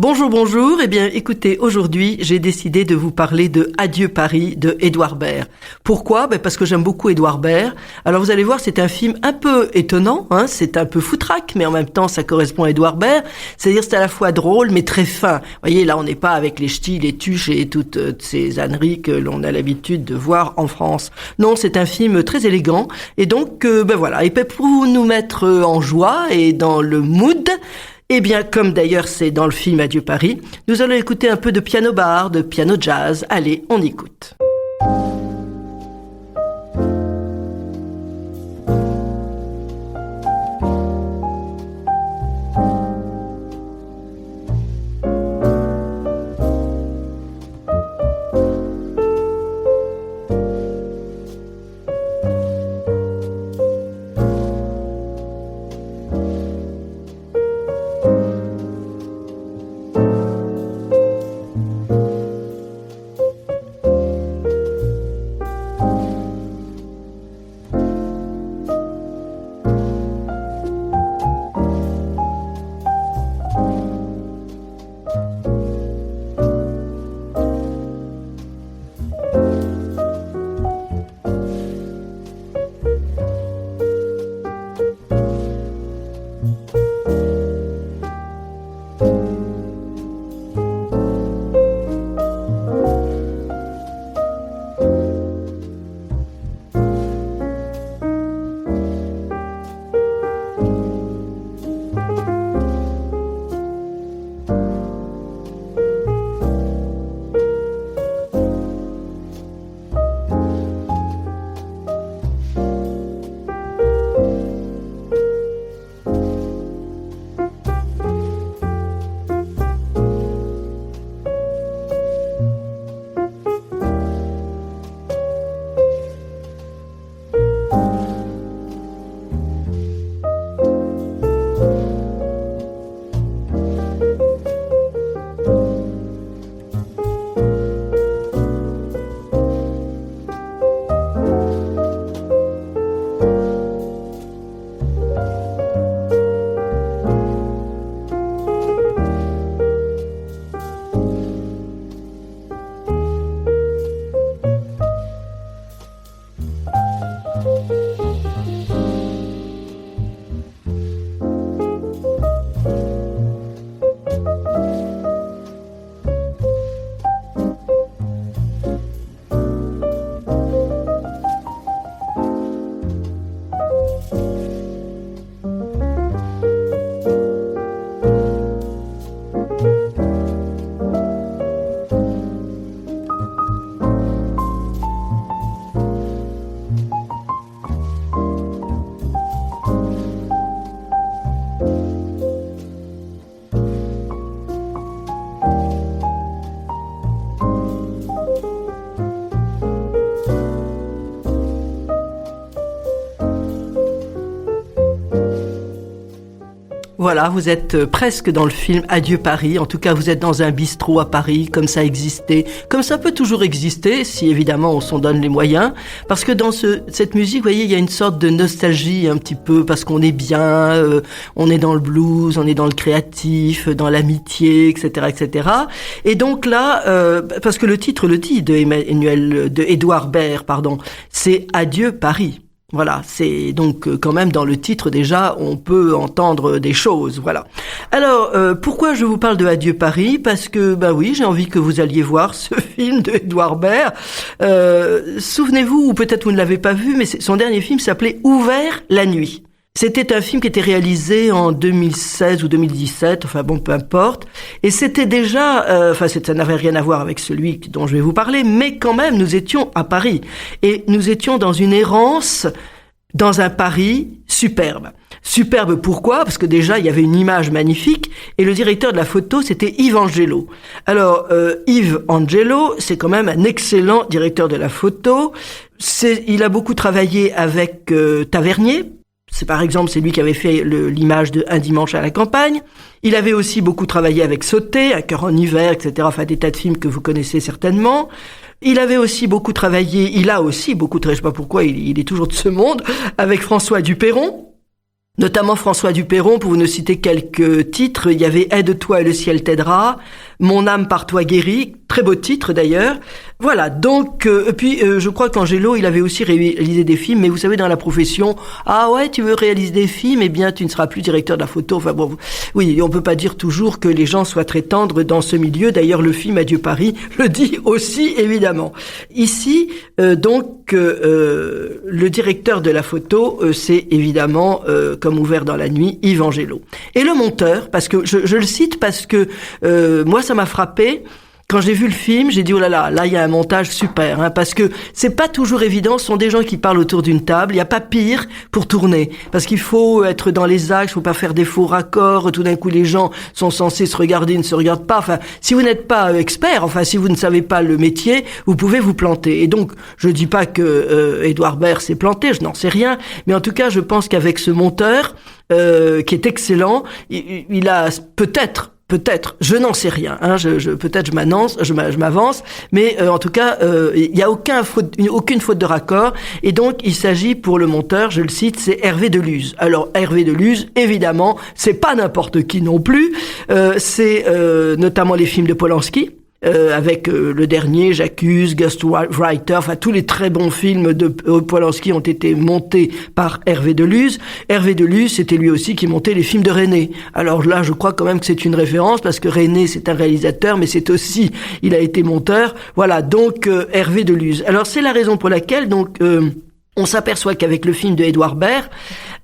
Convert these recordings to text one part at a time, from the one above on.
Bonjour, bonjour. Eh bien, écoutez, aujourd'hui, j'ai décidé de vous parler de Adieu Paris de Édouard Baird. Pourquoi ? Parce que j'aime beaucoup Édouard Baird. Alors, vous allez voir, c'est un film un peu étonnant, c'est un peu foutraque, mais en même temps, ça correspond à Édouard Baird. C'est-à-dire, c'est à la fois drôle, mais très fin. Vous voyez, là, on n'est pas avec les ch'tis, les tuches et toutes ces âneries que l'on a l'habitude de voir en France. Non, c'est un film très élégant. Et donc, voilà. Et pour nous mettre en joie et dans le mood, eh bien, comme d'ailleurs c'est dans le film Adieu Paris, nous allons écouter un peu de piano bar, de piano jazz. Allez, on écoute. Voilà, vous êtes presque dans le film Adieu Paris. En tout cas, vous êtes dans un bistrot à Paris, comme ça existait, comme ça peut toujours exister, si évidemment on s'en donne les moyens. Parce que dans cette musique, vous voyez, il y a une sorte de nostalgie un petit peu, parce qu'on est bien, on est dans le blues, on est dans le créatif, dans l'amitié, etc., etc. Et donc là, parce que le titre le dit de Édouard Baird, c'est Adieu Paris. Voilà, c'est donc quand même dans le titre déjà, on peut entendre des choses, voilà. Alors, pourquoi je vous parle de Adieu Paris ? Parce que, oui, j'ai envie que vous alliez voir ce film de Édouard Baird. Souvenez-vous, ou peut-être vous ne l'avez pas vu, mais son dernier film s'appelait Ouvert la nuit. C'était un film qui était réalisé en 2016 ou 2017, peu importe. Et c'était déjà, ça n'avait rien à voir avec celui dont je vais vous parler, mais quand même, nous étions à Paris. Et nous étions dans une errance, dans un Paris superbe. Superbe pourquoi ? Parce que déjà, il y avait une image magnifique, et le directeur de la photo, c'était Yves Angelo. Alors, Yves Angelo, c'est quand même un excellent directeur de la photo. Il a beaucoup travaillé avec Tavernier. C'est lui qui avait fait l'image de Un dimanche à la campagne. Il avait aussi beaucoup travaillé avec Sauté, Un cœur en hiver, etc. Des tas de films que vous connaissez certainement. Il a aussi beaucoup travaillé, je sais pas pourquoi, il est toujours de ce monde, avec François Dupeyron. Notamment François Duperron, pour vous ne citer quelques titres. Il y avait Aide-toi et le ciel t'aidera, Mon âme par toi guérie, très beau titre d'ailleurs. Voilà, donc, puis je crois qu'Angelo, il avait aussi réalisé des films, mais vous savez, dans la profession, ah ouais, tu veux réaliser des films, eh bien, tu ne seras plus directeur de la photo. Enfin bon, oui, on peut pas dire toujours que les gens soient très tendres dans ce milieu. D'ailleurs, le film Adieu Paris le dit aussi, évidemment. Ici, le directeur de la photo, c'est évidemment, comme Ouvert dans la nuit, Yves Angelo. Et le monteur, parce que je le cite parce que moi, ça m'a frappé. Quand j'ai vu le film, j'ai dit, oh là là, là, il y a un montage super, hein, parce que c'est pas toujours évident. Ce sont des gens qui parlent autour d'une table. Il n'y a pas pire pour tourner. Parce qu'il faut être dans les axes, il faut pas faire des faux raccords. Tout d'un coup, les gens sont censés se regarder, ne se regardent pas. Enfin, si vous n'êtes pas expert, enfin, si vous ne savez pas le métier, vous pouvez vous planter. Et donc, je dis pas que Edouard Baird s'est planté, je n'en sais rien. Mais en tout cas, je pense qu'avec ce monteur, qui est excellent, il a Peut-être, je n'en sais rien. Hein, peut-être je m'avance, mais en tout cas, il y a aucune faute de raccord. Et donc, il s'agit pour le monteur, je le cite, c'est Hervé Deluse. Alors, Hervé Deluse, évidemment, c'est pas n'importe qui non plus. C'est notamment les films de Polanski. Avec le dernier, J'accuse, Ghostwriter, enfin tous les très bons films de Polanski ont été montés par Hervé Deluse. Hervé Deluse, c'était lui aussi qui montait les films de René. Alors là, je crois quand même que c'est une référence parce que René, c'est un réalisateur, mais c'est aussi, il a été monteur. Voilà, donc Hervé Deluse. Alors c'est la raison pour laquelle donc on s'aperçoit qu'avec le film de Edouard Baird,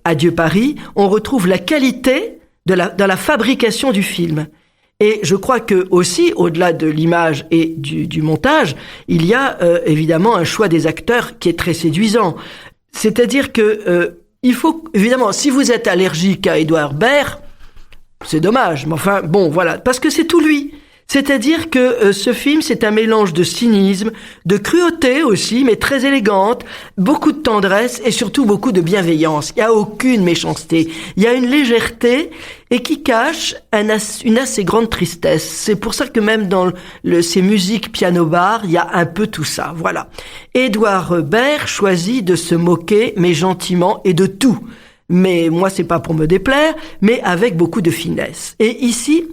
Adieu Paris, on retrouve la qualité dans la fabrication du film. Et je crois que aussi, au-delà de l'image et du montage, il y a évidemment un choix des acteurs qui est très séduisant. C'est-à-dire que il faut évidemment, si vous êtes allergique à Edouard Baird, c'est dommage. Mais enfin, bon, voilà, parce que c'est tout lui. C'est-à-dire que ce film, c'est un mélange de cynisme, de cruauté aussi, mais très élégante, beaucoup de tendresse et surtout beaucoup de bienveillance. Il n'y a aucune méchanceté. Il y a une légèreté et qui cache une assez grande tristesse. C'est pour ça que même dans ces musiques piano-bar, il y a un peu tout ça. Voilà. Edouard Baird choisit de se moquer, mais gentiment et de tout. Mais moi, c'est pas pour me déplaire, mais avec beaucoup de finesse. Et ici,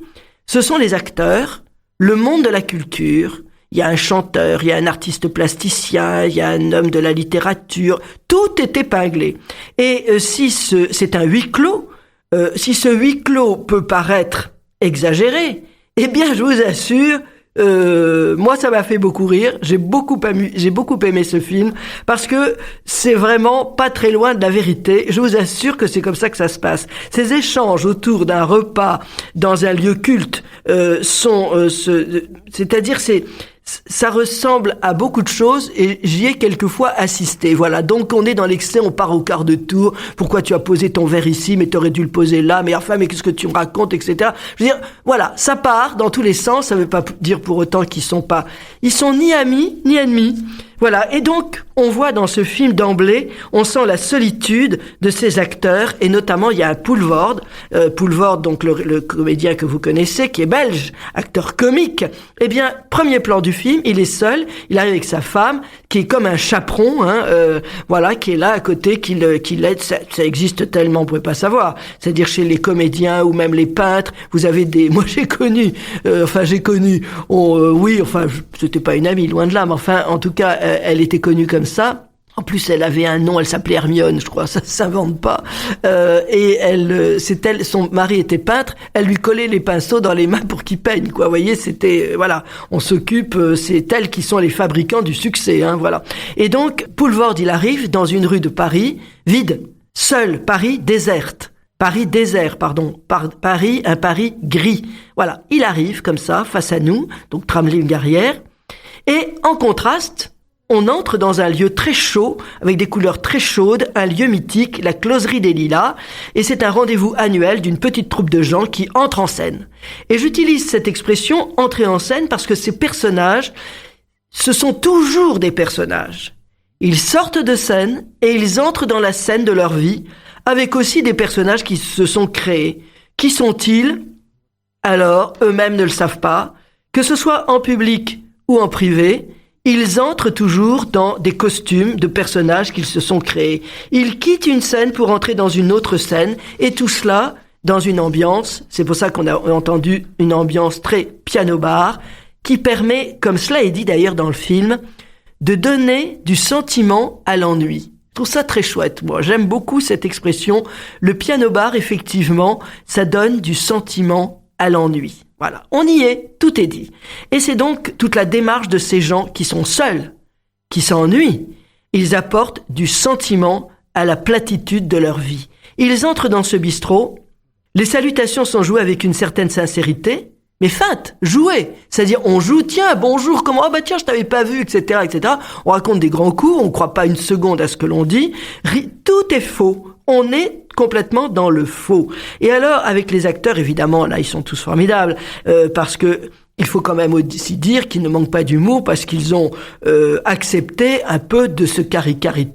ce sont les acteurs, le monde de la culture. Il y a un chanteur, il y a un artiste plasticien, il y a un homme de la littérature. Tout est épinglé. Et si c'est un huis clos, si ce huis clos peut paraître exagéré, eh bien, je vous assure, moi, ça m'a fait beaucoup rire. J'ai beaucoup aimé ce film parce que c'est vraiment pas très loin de la vérité. Je vous assure que c'est comme ça que ça se passe. Ces échanges autour d'un repas dans un lieu culte c'est-à-dire ça ressemble à beaucoup de choses et j'y ai quelquefois assisté. Voilà, donc on est dans l'excès, on part au quart de tour. Pourquoi tu as posé ton verre ici, mais t'aurais dû le poser là, mais enfin, mais qu'est-ce que tu me racontes, etc. Je veux dire, voilà, ça part dans tous les sens. Ça veut pas dire pour autant ils sont ni amis, ni ennemis. Voilà, et donc, on voit dans ce film d'emblée, on sent la solitude de ces acteurs, et notamment, il y a un Poulvord, donc le comédien que vous connaissez, qui est belge, acteur comique. Eh bien, premier plan du film, il est seul, il arrive avec sa femme, qui est comme un chaperon, voilà, qui est là à côté, qui l'aide. Ça existe tellement, on ne pouvez pas savoir. C'est-à-dire chez les comédiens ou même les peintres, vous avez moi j'ai connu, c'était pas une amie, loin de là, mais enfin, en tout cas, elle était connue comme ça. En plus, elle avait un nom, elle s'appelait Hermione, je crois, ça s'invente pas. Et son mari était peintre, elle lui collait les pinceaux dans les mains pour qu'il peigne, quoi. Vous voyez, voilà, on s'occupe, c'est elles qui sont les fabricants du succès, hein, voilà. Et donc, Poulvord, il arrive dans une rue de Paris, vide, seul, Paris déserte. Paris désert, pardon. Paris, un Paris gris. Voilà, il arrive comme ça, face à nous, donc tramline-Garrière. Et en contraste, on entre dans un lieu très chaud, avec des couleurs très chaudes, un lieu mythique, la Closerie des Lilas, et c'est un rendez-vous annuel d'une petite troupe de gens qui entrent en scène. Et j'utilise cette expression « entrer en scène » parce que ces personnages, ce sont toujours des personnages. Ils sortent de scène et ils entrent dans la scène de leur vie, avec aussi des personnages qui se sont créés. Qui sont-ils ? Alors, eux-mêmes ne le savent pas, que ce soit en public ou en privé, Ils entrent toujours dans des costumes de personnages qu'ils se sont créés. Ils quittent une scène pour entrer dans une autre scène, et tout cela dans une ambiance, c'est pour ça qu'on a entendu une ambiance très piano-bar, qui permet, comme cela est dit d'ailleurs dans le film, de donner du sentiment à l'ennui. Je trouve ça très chouette. Moi, j'aime beaucoup cette expression. Le piano-bar, effectivement, ça donne du sentiment à l'ennui. Voilà, on y est, tout est dit. Et c'est donc toute la démarche de ces gens qui sont seuls, qui s'ennuient. Ils apportent du sentiment à la platitude de leur vie. Ils entrent dans ce bistrot, les salutations sont jouées avec une certaine sincérité, mais feinte, jouée. C'est-à-dire, on joue, tiens, bonjour, comment, ah bah tiens, je t'avais pas vu, etc., etc. On raconte des grands coups, on croit pas une seconde à ce que l'on dit. Tout est faux. On est complètement dans le faux. Et alors, avec les acteurs, évidemment, là, ils sont tous formidables, parce que il faut quand même aussi dire qu'ils ne manquent pas d'humour, parce qu'ils ont accepté un peu de se caricaturer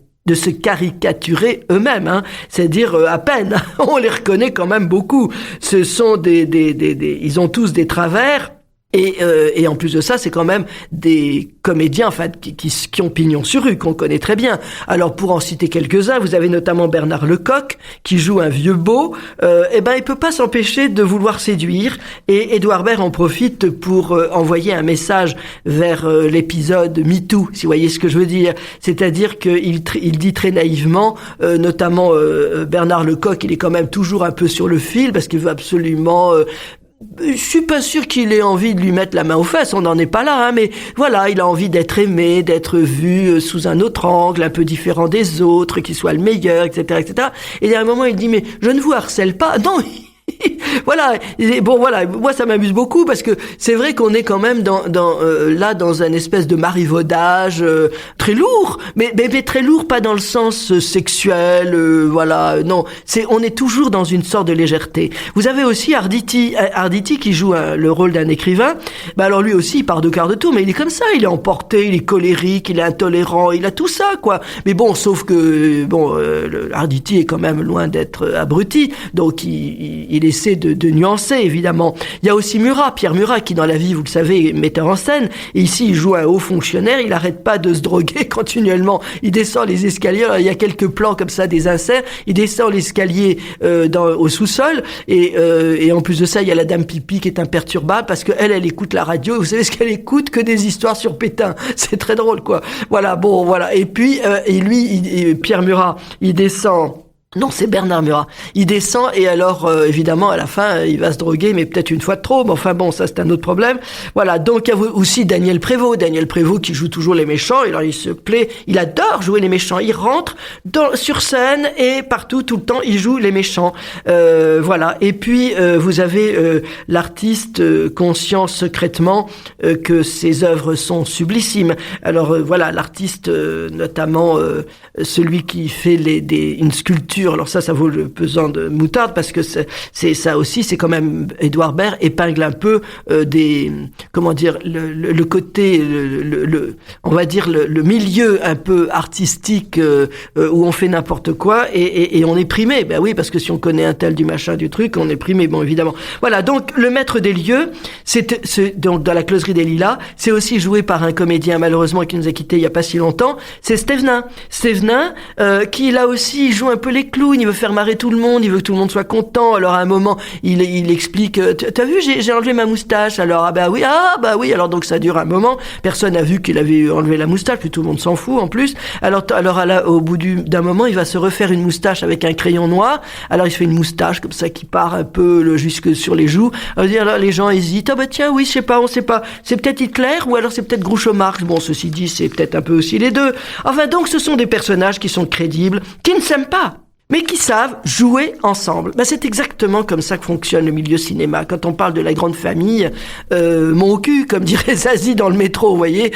eux-mêmes, hein. C'est-à-dire à peine, on les reconnaît quand même beaucoup. Ce sont ils ont tous des travers. Et en plus de ça, c'est quand même des comédiens, enfin, qui ont pignon sur rue, qu'on connaît très bien. Alors, pour en citer quelques-uns, vous avez notamment Bernard Lecoq, qui joue un vieux beau. Il peut pas s'empêcher de vouloir séduire. Et Édouard Baird en profite pour envoyer un message vers l'épisode MeToo, si vous voyez ce que je veux dire. C'est-à-dire qu'il dit très naïvement, notamment Bernard Lecoq, il est quand même toujours un peu sur le fil, parce qu'il veut absolument... Je suis pas sûr qu'il ait envie de lui mettre la main aux fesses, on n'en est pas là, hein, mais voilà, il a envie d'être aimé, d'être vu sous un autre angle, un peu différent des autres, qu'il soit le meilleur, etc., etc. Et à un moment, il dit, mais je ne vous harcèle pas. Non, voilà. Bon, voilà. Moi, ça m'amuse beaucoup parce que c'est vrai qu'on est quand même là dans un espèce de marivaudage très lourd, mais très lourd, pas dans le sens sexuel. Voilà. Non, on est toujours dans une sorte de légèreté. Vous avez aussi Arditi qui joue le rôle d'un écrivain. Alors lui aussi, il part de quart de tour, mais il est comme ça. Il est emporté, il est colérique, il est intolérant, il a tout ça, quoi. Mais bon, sauf que Arditi est quand même loin d'être abruti, donc il essaie de nuancer, évidemment. Il y a aussi Pierre Murat, qui dans la vie, vous le savez, est metteur en scène. Et ici, il joue un haut fonctionnaire. Il n'arrête pas de se droguer continuellement. Il descend les escaliers. Alors, il y a quelques plans comme ça, des inserts. Il descend l'escalier au sous-sol. Et en plus de ça, il y a la dame Pipi qui est imperturbable parce qu'elle écoute la radio. Et vous savez ce qu'elle écoute? Que des histoires sur Pétain. C'est très drôle, quoi. Voilà, bon, voilà. Et puis, Pierre Murat, il descend... Non, c'est Bernard Murat. Il descend et alors, évidemment, à la fin, il va se droguer, mais peut-être une fois de trop. Mais enfin bon, ça, c'est un autre problème. Voilà. Donc, il y a aussi Daniel Prévost qui joue toujours les méchants. Et alors, il se plaît, il adore jouer les méchants. Il rentre sur scène et partout, tout le temps, il joue les méchants. Voilà. Et puis, vous avez l'artiste conscient secrètement que ses œuvres sont sublissimes. Alors, voilà, l'artiste, notamment celui qui fait une sculpture. Alors ça vaut le pesant de moutarde parce que c'est ça aussi, c'est quand même Édouard Baird épingle un peu le côté, on va dire le milieu un peu artistique où on fait n'importe quoi et on est primé. Ben oui, parce que si on connaît un tel du machin du truc, on est primé. Bon, évidemment. Voilà. Donc le maître des lieux, c'est donc dans la closerie des Lilas, c'est aussi joué par un comédien malheureusement qui nous a quittés il y a pas si longtemps. C'est Stévenin, qui là aussi joue un peu les clown, il veut faire marrer tout le monde, il veut que tout le monde soit content. Alors à un moment, il explique, t'as vu, j'ai enlevé ma moustache. Alors ah bah oui. Alors donc ça dure un moment. Personne n'a vu qu'il avait enlevé la moustache, puis tout le monde s'en fout en plus. Alors au bout d'un moment, il va se refaire une moustache avec un crayon noir. Alors il se fait une moustache comme ça qui part un peu jusque sur les joues. Alors les gens hésitent. Ah bah tiens, oui, je sais pas, on sait pas. C'est peut-être Hitler ou alors c'est peut-être Groucho Marx. Bon, ceci dit, c'est peut-être un peu aussi les deux. Enfin donc, ce sont des personnages qui sont crédibles, qui ne s'aiment pas, mais qui savent jouer ensemble. C'est exactement comme ça que fonctionne le milieu cinéma. Quand on parle de la grande famille, mon cul, comme dirait Zazie dans le métro, vous voyez.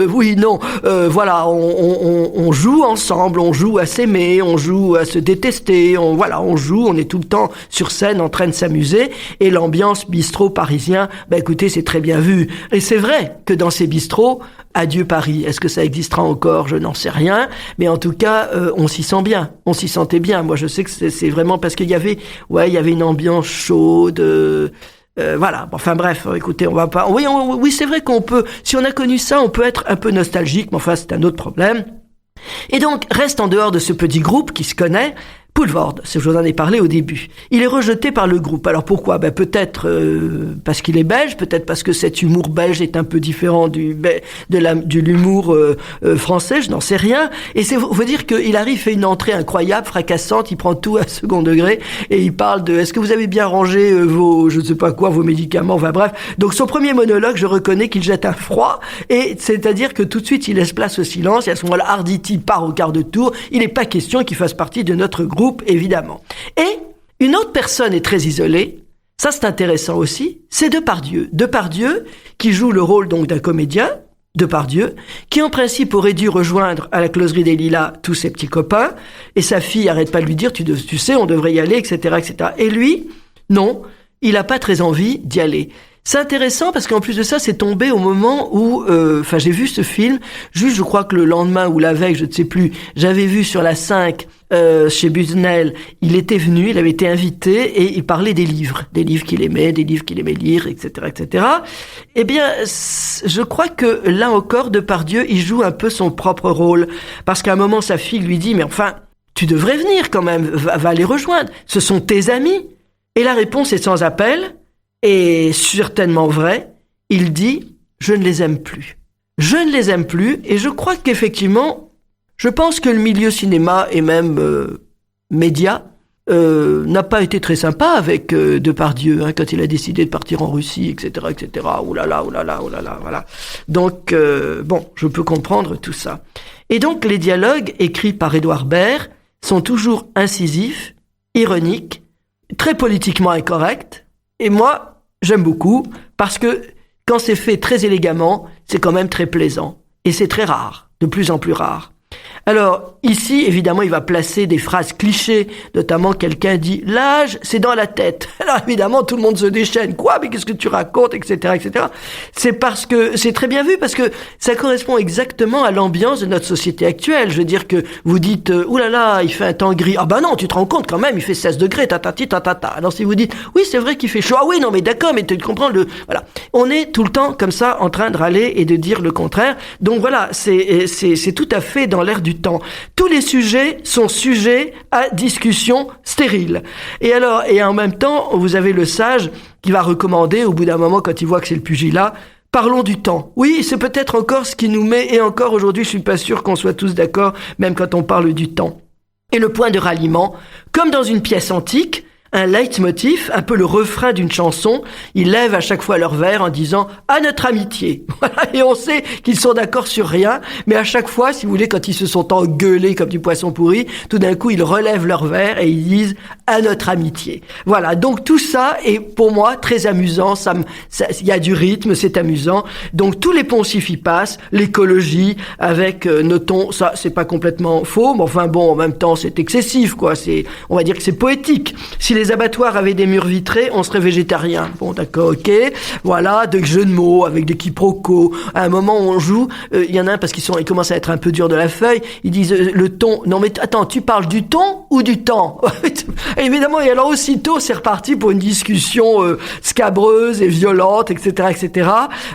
Oui, non, voilà, on joue ensemble, on joue à s'aimer, on joue à se détester, on joue, on est tout le temps sur scène en train de s'amuser. Et l'ambiance bistrot parisien, écoutez, c'est très bien vu. Et c'est vrai que dans ces bistrots, adieu Paris. Est-ce que ça existera encore? Je n'en sais rien. Mais en tout cas, on s'y sent bien. On s'y sentait bien. Moi, je sais que c'est vraiment parce qu'il y avait une ambiance chaude, Voilà. Enfin bref, écoutez, on va pas. Oui, c'est vrai qu'on peut. Si on a connu ça, on peut être un peu nostalgique, mais enfin c'est un autre problème. Et donc reste en dehors de ce petit groupe qui se connaît. Poelvoorde, je vous en ai parlé au début. Il est rejeté par le groupe. Alors pourquoi ? Peut-être parce qu'il est belge, peut-être parce que cet humour belge est un peu différent de l'humour français, je n'en sais rien. Et c'est faut dire qu'il arrive, fait une entrée incroyable, fracassante, il prend tout à second degré et il parle de est-ce que vous avez bien rangé vos, je ne sais pas quoi, vos médicaments, enfin bref. Donc son premier monologue, je reconnais qu'il jette un froid, et c'est-à-dire que tout de suite il laisse place au silence, et à ce moment-là, Arditi part au quart de tour. Il n'est pas question qu'il fasse partie de notre groupe, évidemment. Et une autre personne est très isolée, ça c'est intéressant aussi, c'est Depardieu. Depardieu, qui joue le rôle donc d'un comédien, Depardieu, qui en principe aurait dû rejoindre à la Closerie des Lilas tous ses petits copains, et sa fille arrête pas de lui dire, tu sais, on devrait y aller, etc., etc. Et lui, non, il a pas très envie d'y aller. C'est intéressant parce qu'en plus de ça, c'est tombé au moment où, j'ai vu ce film, juste je crois que le lendemain ou la veille, je ne sais plus, j'avais vu sur la 5, chez Busnel, il était venu, il avait été invité et il parlait des livres qu'il aimait, des livres qu'il aimait lire, etc., etc. Eh bien, je crois que là encore, Depardieu, il joue un peu son propre rôle, parce qu'à un moment, sa fille lui dit, mais enfin, tu devrais venir quand même, va les rejoindre, ce sont tes amis. Et la réponse est sans appel, et certainement vrai, il dit « Je ne les aime plus ». Je ne les aime plus, et je crois qu'effectivement, je pense que le milieu cinéma et même média n'a pas été très sympa avec Depardieu, quand il a décidé de partir en Russie, etc., etc. Ouh là là, voilà. Donc, je peux comprendre tout ça. Et donc, les dialogues écrits par Édouard Baird sont toujours incisifs, ironiques, très politiquement incorrects. Et moi, j'aime beaucoup, parce que quand c'est fait très élégamment, c'est quand même très plaisant. Et c'est très rare, de plus en plus rare. Alors, ici, évidemment, il va placer des phrases clichés, notamment quelqu'un dit « L'âge, c'est dans la tête ». Alors, évidemment, tout le monde se déchaîne. « Quoi ? Mais qu'est-ce que tu racontes ?» etc., etc. C'est parce que, c'est très bien vu, parce que ça correspond exactement à l'ambiance de notre société actuelle. Je veux dire que vous dites « Ouh là là, il fait un temps gris ». Ah ben non, tu te rends compte quand même, il fait 16 degrés, tatati, tatata. Alors, si vous dites « Oui, c'est vrai qu'il fait chaud ». Ah oui, non, mais d'accord, mais tu comprends le... Voilà. On est tout le temps comme ça, en train de râler et de dire le contraire. Donc voilà, c'est tout à fait dans l'air du temps. Tous les sujets sont sujets à discussion stérile. Et alors, et en même temps, vous avez le sage qui va recommander, au bout d'un moment, quand il voit que c'est le pugilat, parlons du temps. Oui, c'est peut-être encore ce qui nous met, et encore aujourd'hui, je suis pas sûr qu'on soit tous d'accord, même quand on parle du temps. Et le point de ralliement, comme dans une pièce antique, un leitmotiv, un peu le refrain d'une chanson, ils lèvent à chaque fois leur verre en disant « à notre amitié ». Voilà, et on sait qu'ils sont d'accord sur rien, mais à chaque fois, si vous voulez, quand ils se sont engueulés comme du poisson pourri, tout d'un coup, ils relèvent leur verre et ils disent « à notre amitié ». Voilà, donc tout ça est pour moi très amusant, il y a du rythme, c'est amusant. Donc tous les poncifs y passent, l'écologie avec, notons, ça c'est pas complètement faux, mais enfin bon, en même temps c'est excessif, quoi. On va dire que c'est poétique. Si les abattoirs avaient des murs vitrés, on serait végétarien. Bon, d'accord, ok. Voilà, de jeux de mots avec des quiproquos. À un moment où on joue, il y en a un parce ils commencent à être un peu durs de la feuille. Ils disent le ton. Non mais attends, tu parles du ton ou du temps? Évidemment, et alors aussitôt, c'est reparti pour une discussion scabreuse et violente, etc., etc.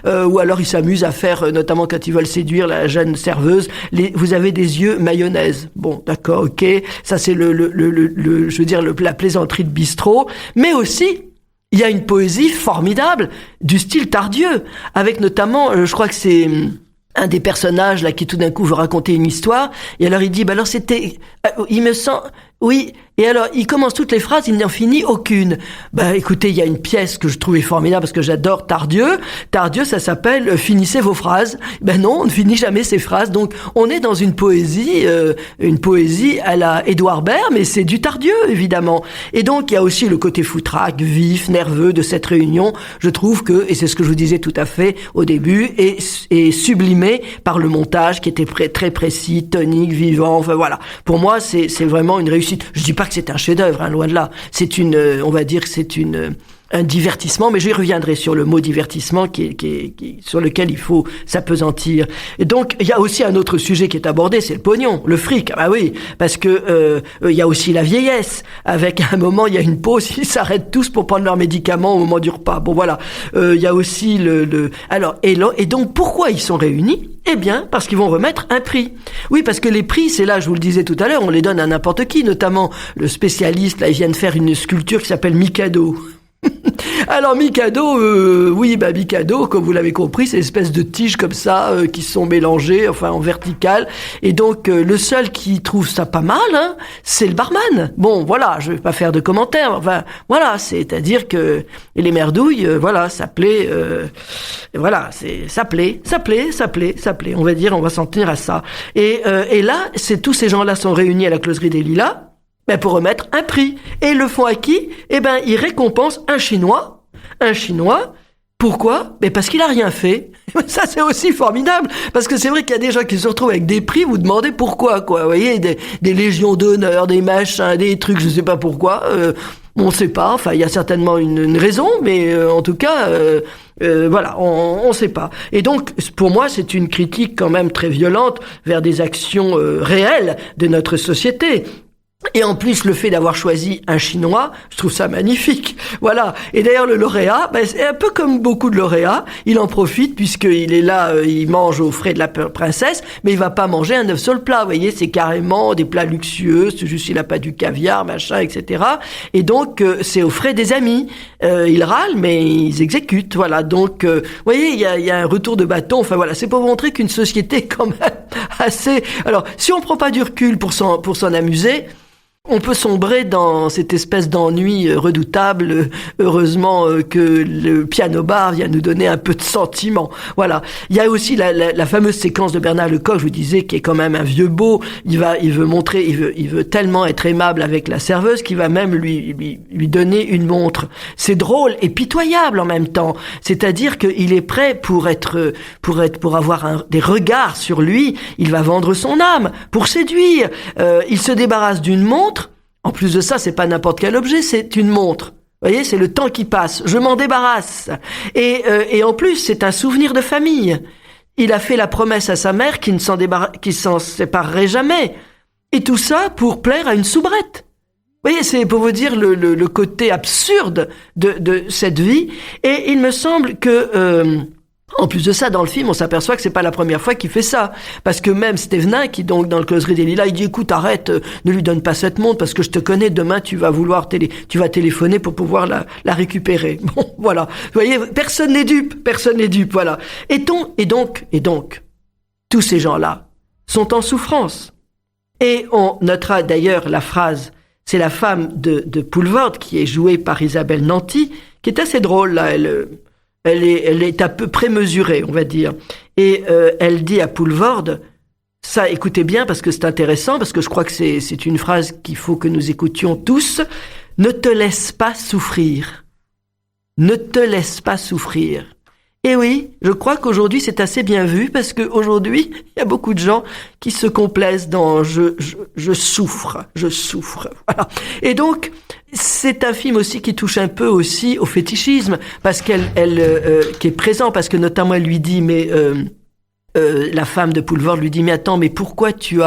Ou alors ils s'amusent à faire, notamment quand ils veulent séduire la jeune serveuse, vous avez des yeux mayonnaise. Bon, d'accord, ok. Ça c'est je veux dire la plaisanterie de bistrot, mais aussi il y a une poésie formidable du style Tardieu, avec notamment, je crois que c'est un des personnages là qui tout d'un coup veut raconter une histoire, et alors il dit, alors c'était, il me sent, oui, et alors il commence toutes les phrases, il n'en finit aucune. Écoutez, il y a une pièce que je trouvais formidable parce que j'adore Tardieu, ça s'appelle Finissez vos phrases. Non, on ne finit jamais ses phrases, donc on est dans une poésie à la Édouard Baird, mais c'est du Tardieu évidemment. Et donc il y a aussi le côté foutraque, vif, nerveux de cette réunion. Je trouve que, et c'est ce que je vous disais tout à fait au début, est sublimé par le montage qui était très précis, tonique, vivant. Enfin voilà, pour moi c'est vraiment une réussite. Je dis pas que c'est un chef-d'œuvre, loin de là. C'est on va dire que c'est un divertissement, mais j'y reviendrai sur le mot divertissement sur lequel il faut s'appesantir. Et donc, il y a aussi un autre sujet qui est abordé, c'est le pognon, le fric. Ah bah oui, parce que il y a aussi la vieillesse. Avec un moment, il y a une pause, ils s'arrêtent tous pour prendre leurs médicaments au moment du repas. Bon voilà, il y a aussi alors et donc pourquoi ils sont réunis? Eh bien, parce qu'ils vont remettre un prix. Oui, parce que les prix, c'est là, je vous le disais tout à l'heure, on les donne à n'importe qui, notamment le spécialiste, là, ils viennent faire une sculpture qui s'appelle Mikado. Alors Mikado, Mikado, comme vous l'avez compris, c'est une espèce de tiges comme ça qui sont mélangées, enfin en verticale. Et donc le seul qui trouve ça pas mal, c'est le barman. Bon, voilà, je vais pas faire de commentaires. Enfin, voilà, c'est-à-dire que les merdouilles, ça plaît. Ça plaît. On va dire, on va s'en tenir à ça. Et là, tous ces gens-là sont réunis à la Closerie des Lilas. Pour remettre un prix. Et le font à qui? Ils récompensent un Chinois. Pourquoi? Parce qu'il a rien fait. Ça, c'est aussi formidable. Parce que c'est vrai qu'il y a des gens qui se retrouvent avec des prix, vous demandez pourquoi, quoi. Vous voyez, des légions d'honneur, des machins, des trucs, je sais pas pourquoi. On sait pas. Enfin, il y a certainement une raison, mais en tout cas, on sait pas. Et donc, pour moi, c'est une critique quand même très violente vers des actions réelles de notre société. Et en plus, le fait d'avoir choisi un Chinois, je trouve ça magnifique. Voilà. Et d'ailleurs, le lauréat, c'est un peu comme beaucoup de lauréats, il en profite puisqu'il est là, il mange aux frais de la princesse, mais il va pas manger un œuf sur le plat. Vous voyez, c'est carrément des plats luxueux, c'est juste il a pas du caviar, machin, etc. Et donc, c'est aux frais des amis. Ils râlent, mais ils exécutent. Voilà. Donc, vous voyez, il y a un retour de bâton. Enfin voilà, c'est pour vous montrer qu'une société est quand même assez. Alors, si on prend pas du recul pour s'en amuser, on peut sombrer dans cette espèce d'ennui redoutable. Heureusement que le piano-bar vient nous donner un peu de sentiment. Voilà. Il y a aussi la fameuse séquence de Bernard Lecoq, je vous disais, qui est quand même un vieux beau. Il veut tellement être aimable avec la serveuse qu'il va même lui donner une montre. C'est drôle et pitoyable en même temps. C'est-à-dire qu'il est prêt pour avoir des regards sur lui. Il va vendre son âme pour séduire. Il se débarrasse d'une montre. En plus de ça, c'est pas n'importe quel objet, c'est une montre. Vous voyez, c'est le temps qui passe. Je m'en débarrasse. Et en plus, c'est un souvenir de famille. Il a fait la promesse à sa mère qu'il s'en séparerait jamais. Et tout ça pour plaire à une soubrette. Vous voyez, c'est pour vous dire le côté absurde de cette vie. Et il me semble que en plus de ça, dans le film, on s'aperçoit que c'est pas la première fois qu'il fait ça. Parce que même Stevenin, qui donc dans le Closerie des Lilas, il dit, écoute, arrête, ne lui donne pas cette montre parce que je te connais, demain tu vas téléphoner pour pouvoir la récupérer. Bon, voilà. Vous voyez, personne n'est dupe, voilà. Et donc, tous ces gens-là sont en souffrance. Et on notera d'ailleurs la phrase, c'est la femme de Poulvord, qui est jouée par Isabelle Nanty, qui est assez drôle, là, elle est à peu près mesurée, on va dire. Et elle dit à Poulvord, ça, écoutez bien, parce que c'est intéressant, parce que je crois que c'est une phrase qu'il faut que nous écoutions tous, ne te laisse pas souffrir. Ne te laisse pas souffrir. Et oui, je crois qu'aujourd'hui c'est assez bien vu, parce qu'aujourd'hui, il y a beaucoup de gens qui se complaisent dans je souffre. Voilà. Et donc, c'est un film aussi qui touche un peu aussi au fétichisme, parce qui est présent, parce que notamment elle lui dit, mais la femme de Poulvord lui dit, mais attends, mais pourquoi tu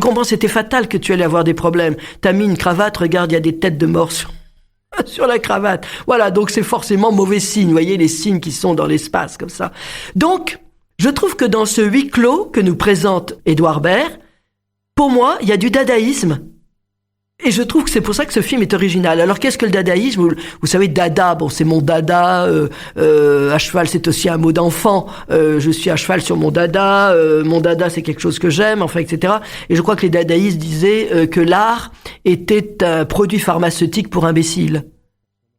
comprends, c'était fatal que tu allais avoir des problèmes. T'as mis une cravate, regarde, il y a des têtes de mort sur la cravate. Voilà, donc c'est forcément mauvais signe, vous voyez, les signes qui sont dans l'espace, comme ça. Donc, je trouve que dans ce huis clos que nous présente Édouard Baird, pour moi, il y a du dadaïsme. Et je trouve que c'est pour ça que ce film est original. Alors, qu'est-ce que le dadaïsme? Vous savez, dada, bon, c'est mon dada, à cheval, c'est aussi un mot d'enfant. Je suis à cheval sur mon dada c'est quelque chose que j'aime, enfin, etc. Et je crois que les dadaïstes disaient que l'art était un produit pharmaceutique pour imbéciles.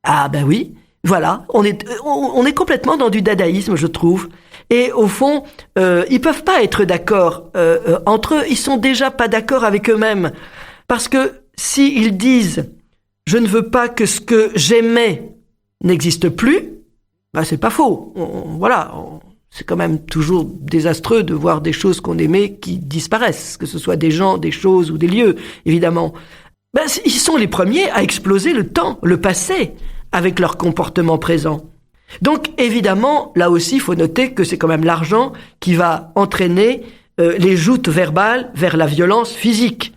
Ah ben oui, voilà, on est complètement dans du dadaïsme, je trouve. Et au fond, ils peuvent pas être d'accord entre eux, ils sont déjà pas d'accord avec eux-mêmes. Parce que s'ils disent « je ne veux pas que ce que j'aimais n'existe plus », c'est pas faux. C'est quand même toujours désastreux de voir des choses qu'on aimait qui disparaissent, que ce soit des gens, des choses ou des lieux, évidemment. Ils sont les premiers à exploser le temps, le passé. avec leur comportement présent. Donc évidemment, là aussi, il faut noter que c'est quand même l'argent qui va entraîner les joutes verbales vers la violence physique.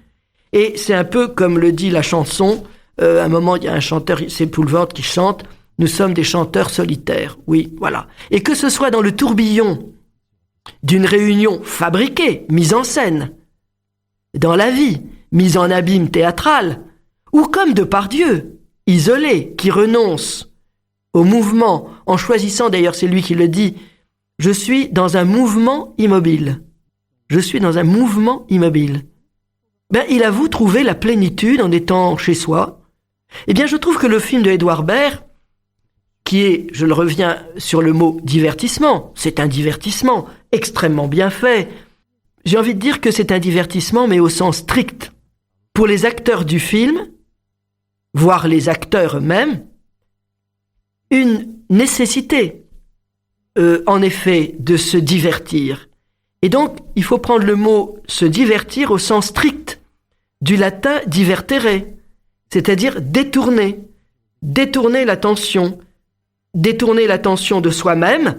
Et c'est un peu comme le dit la chanson, à un moment il y a un chanteur, c'est Poulvord qui chante « Nous sommes des chanteurs solitaires ». Oui, voilà. Et que ce soit dans le tourbillon d'une réunion fabriquée, mise en scène, dans la vie, mise en abîme théâtral, ou comme Depardieu, isolé, qui renonce au mouvement, en choisissant, d'ailleurs c'est lui qui le dit, « Je suis dans un mouvement immobile ». Je suis dans un mouvement immobile. Ben, il avoue trouver la plénitude en étant chez soi. Eh bien, je trouve que le film de Edouard Baird, qui est, je le reviens sur le mot divertissement, c'est un divertissement extrêmement bien fait. J'ai envie de dire que c'est un divertissement, mais au sens strict. Pour les acteurs du film, voire les acteurs eux-mêmes, une nécessité, en effet, de se divertir. Et donc, il faut prendre le mot « se divertir » au sens strict, du latin « divertere », c'est-à-dire détourner l'attention de soi-même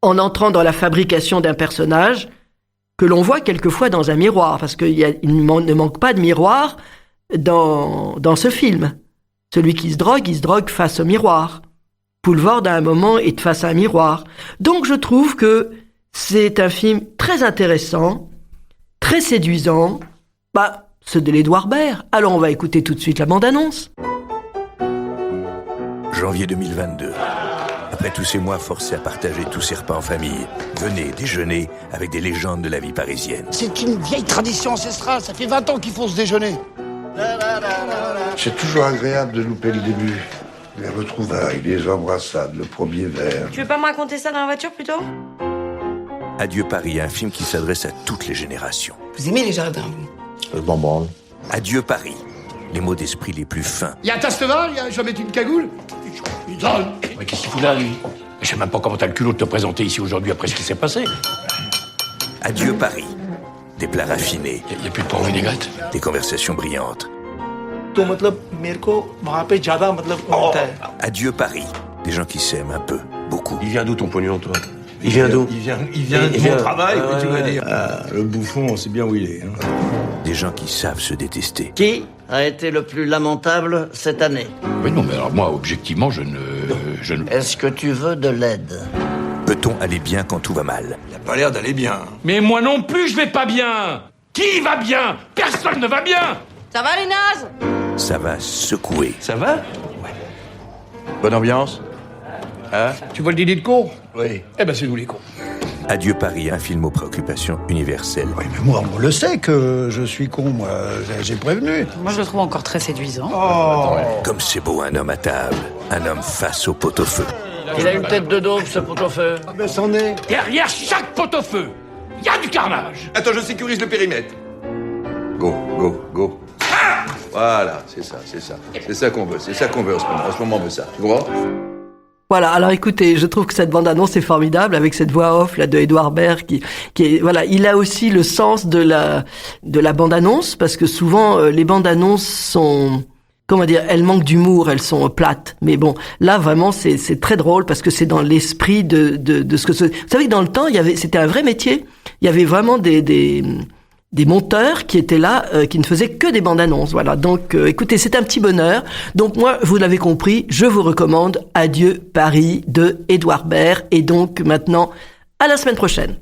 en entrant dans la fabrication d'un personnage que l'on voit quelquefois dans un miroir, parce qu'il ne manque pas de miroir dans ce film. Celui qui se drogue, il se drogue face au miroir. Poulvord, à un moment, est face à un miroir. Donc, je trouve que c'est un film très intéressant, très séduisant, ceux de l'Edouard Baird. Alors on va écouter tout de suite la bande-annonce. Janvier 2022. Après tous ces mois forcés à partager tous ces repas en famille, venez déjeuner avec des légendes de la vie parisienne. C'est une vieille tradition ancestrale, ça fait 20 ans qu'il faut se déjeuner. C'est toujours agréable de louper le début. Les retrouvailles, les embrassades, le premier verre. Tu veux pas me raconter ça dans la voiture plutôt ? Adieu Paris, un film qui s'adresse à toutes les générations. Vous aimez les jardins, vous ? Je m'en branle. Adieu Paris, les mots d'esprit les plus fins. Il y a un tasse-cheval, je vais mettre une cagoule. Mais qu'est-ce qu'il fout là, lui ? Je sais même pas comment t'as le culot de te présenter ici aujourd'hui après ce qui s'est passé. Adieu Paris, des plats raffinés. Y a plus de poivre vinaigrette ? Des conversations brillantes. Adieu Paris, des gens qui s'aiment un peu, beaucoup. Il vient d'où ton pognon, toi ? Il vient d'où ? Il vient de mon travail, tu vas dire. Ah, le bouffon, on sait bien où il est. Hein. Des gens qui savent se détester. Qui a été le plus lamentable cette année ? Oui, non, mais alors moi, objectivement, je ne... Est-ce que tu veux de l'aide ? Peut-on aller bien quand tout va mal ? Il a pas l'air d'aller bien. Mais moi non plus, je vais pas bien ! Qui va bien ? Personne ne va bien ! Ça va les nazes ? Ça va secouer. Ça va ? Ouais. Bonne ambiance ? Hein ? Tu vois le dîner de con ? Oui. Eh ben, c'est nous les cons. Adieu Paris, un film aux préoccupations universelles. Oui, mais moi, on le sait que je suis con, moi. J'ai prévenu. Moi, je le trouve encore très séduisant. Comme c'est beau un homme à table, un homme face au pot-au-feu. Il a une tête de daube, ce pot-au-feu. Mais c'en est. Derrière chaque pot-au-feu, il y a du carnage. Attends, je sécurise le périmètre. Go, go, go. Voilà, c'est ça. C'est ça qu'on veut, en ce moment on veut ça. Tu comprends ? Voilà, alors écoutez, je trouve que cette bande-annonce est formidable avec cette voix off là de Edouard Baird qui est voilà, il a aussi le sens de la bande-annonce parce que souvent les bandes-annonces sont elles manquent d'humour, elles sont plates. Mais bon, là vraiment c'est très drôle parce que c'est dans l'esprit de ce que vous savez que dans le temps, c'était un vrai métier. Il y avait vraiment des monteurs qui étaient là, qui ne faisaient que des bandes annonces. Voilà. Donc, écoutez, c'est un petit bonheur. Donc, moi, vous l'avez compris, je vous recommande Adieu Paris de Edouard Baird. Et donc, maintenant, à la semaine prochaine.